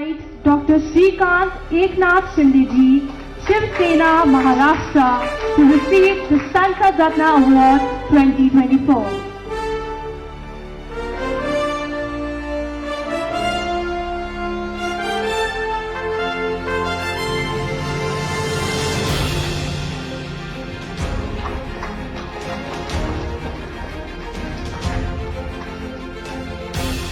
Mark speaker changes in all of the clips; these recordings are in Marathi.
Speaker 1: invite Dr. Shrikant Eknath Shinde ji, Shiv Sena, Maharashtra, to receive the Sansad Ratna Award 2024.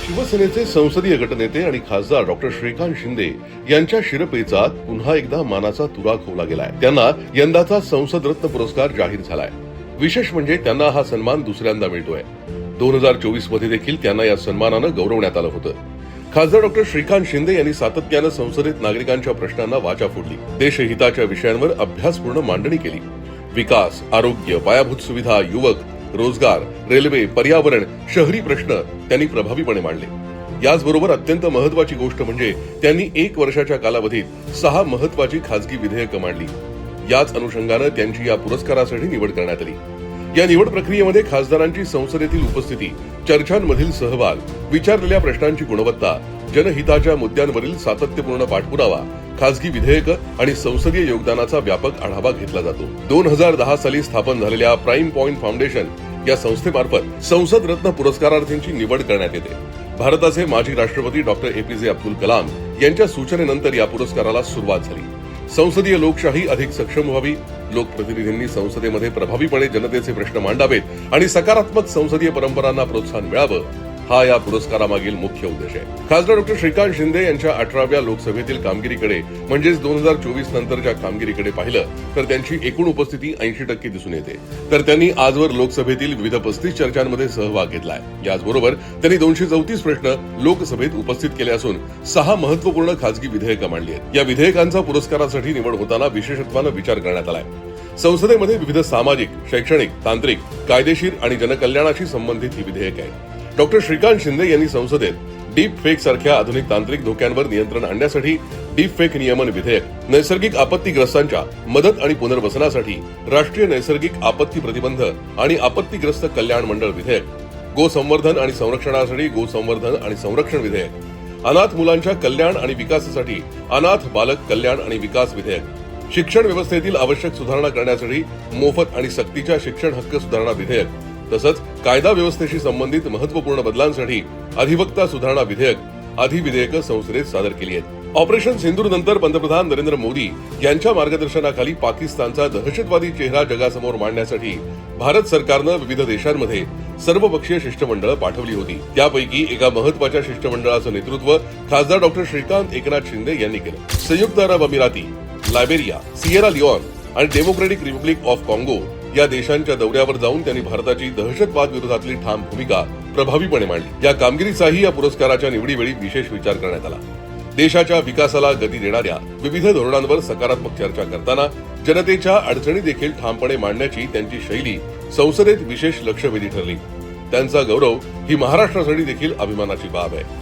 Speaker 2: शिवसेनेचे संसदीय गटनेते आणि खासदार डॉक्टर श्रीकांत शिंदे यांच्या शिरपेचात पुन्हा एकदा मानाचा तुरा खोवला गेलाय. त्यांना यंदाचा संसद रत्न पुरस्कार जाहीर झालाय. विशेष म्हणजे त्यांना हा सन्मान दुसऱ्यांदा मिळतोय. 2024 मध्ये देखील त्यांना या सन्मानानं गौरवण्यात आलं होतं. खासदार डॉक्टर श्रीकांत शिंदे यांनी सातत्यानं संसदेत नागरिकांच्या प्रश्नांना वाचा फोडली. देशहिताच्या विषयांवर अभ्यासपूर्ण मांडणी केली. विकास, आरोग्य, पायाभूत सुविधा, युवक, रोजगार, रेल्वे, पर्यावरण, शहरी प्रश्न त्यांनी प्रभावीपणे मांडले. याचबरोबर अत्यंत महत्वाची गोष्ट म्हणजे त्यांनी 1 वर्षाच्या कालावधीत 6 महत्वाची खासगी विधेयकं मांडली. याच अनुषंगानं त्यांची या पुरस्कारासाठी निवड करण्यात आली. या निवड प्रक्रियेमध्ये खासदारांची संसदेतील उपस्थिती, चर्चांमधील सहभाग, विचारलेल्या प्रश्नांची गुणवत्ता, जनहिताच्या मुद्द्यांवरील सातत्यपूर्ण पाठपुरावा, खासगी विधेयकं आणि संसदीय योगदानाचा व्यापक आढावा घेतला जातो. 2010 साली स्थापन झालेल्या प्राईम पॉइंट फाउंडेशन या संस्थेमार्फत संसद रत्न पुरस्कारार्थींची निवड करण्यात येते. भारताचे माजी राष्ट्रपती डॉक्टर APJ अब्दुल कलाम यांच्या सूचनेनंतर या पुरस्काराला सुरुवात झाली. संसदीय लोकशाही अधिक सक्षम व्हावी, लोकप्रतिनिधींनी संसदेमध्ये प्रभावीपणे जनतेचे प्रश्न मांडावेत आणि सकारात्मक संसदीय परंपरांना प्रोत्साहन मिळावं, हा या पुरस्कारामागील मुख्य उद्देश आहे. खासदार डॉक्टर श्रीकांत शिंदे यांच्या 18व्या लोकसभेतील कामगिरीकडे म्हणजेच 2024 नंतरच्या कामगिरीकडे पाहिलं तर त्यांची एकूण उपस्थिती 80% दिसून येते. तर त्यांनी आजवर लोकसभेतील विविध 35 चर्चांमध्ये सहभाग घेतलाय. याचबरोबर त्यांनी 234 प्रश्न लोकसभेत उपस्थित केले असून 6 महत्वपूर्ण खासगी विधेयकं मांडली आहेत. या विधेयकांचा पुरस्कारासाठी निवड होताना विशेषत्वानं विचार करण्यात आलाय. संसदेमध्ये विविध सामाजिक, शैक्षणिक, तांत्रिक, कायदेशीर आणि जनकल्याणाशी संबंधित ही विधेयकं आहेत. डॉक्टर श्रीकांत शिंदे यांनी संसदेत डीप फेक सारख्या आधुनिक तांत्रिक धोक्यांवर नियंत्रण आणण्यासाठी डीप फेक नियमन विधेयक, नैसर्गिक आपत्तीग्रस्तांच्या मदत आणि पुनर्वसनासाठी राष्ट्रीय नैसर्गिक आपत्ती प्रतिबंध आणि आपत्तीग्रस्त कल्याण मंडळ विधेयक, गोसंवर्धन आणि संरक्षणासाठी गोसंवर्धन आणि संरक्षण विधेयक, अनाथ मुलांच्या कल्याण आणि विकासासाठी अनाथ बालक कल्याण आणि विकास विधेयक, शिक्षण व्यवस्थेतील आवश्यक सुधारणा करण्यासाठी मोफत आणि सक्तीच्या शिक्षण हक्क सुधारणा विधेयक, तसंच कायदा व्यवस्थेशी संबंधित महत्वपूर्ण बदलांसाठी अधिवक्ता सुधारणा विधेयक आदी विधेयकं संसदेत सादर केली आहेत. ऑपरेशन सिंदूर नंतर पंतप्रधान नरेंद्र मोदी यांच्या मार्गदर्शनाखाली पाकिस्तानचा दहशतवादी चेहरा जगासमोर मांडण्यासाठी भारत सरकारनं विविध देशांमध्ये सर्वपक्षीय शिष्टमंडळ पाठवली होती. त्यापैकी एका महत्वाच्या शिष्टमंडळाचं नेतृत्व खासदार डॉक्टर श्रीकांत एकनाथ शिंदे यांनी केलं. संयुक्त अरब अमिराती, लायबेरिया, सिएरा लिओन आणि डेमोक्रॅटिक रिपब्लिक ऑफ काँगो या देशांच्या दौऱ्यावर जाऊन त्यांनी भारताची दहशतवाद विरोधातली ठाम भूमिका प्रभावीपणे मांडली. या कामगिरीचाही या पुरस्काराच्या निवडीवेळी विशेष विचार करण्यात आला. देशाच्या विकासाला गती देणाऱ्या विविध धोरणांवर सकारात्मक चर्चा करताना जनतेच्या अडचणी देखील ठामपणे मांडण्याची त्यांची शैली संसदेत विशेष लक्षवेधी ठरली. त्यांचा गौरव ही महाराष्ट्रासाठी देखील अभिमानाची बाब आहे.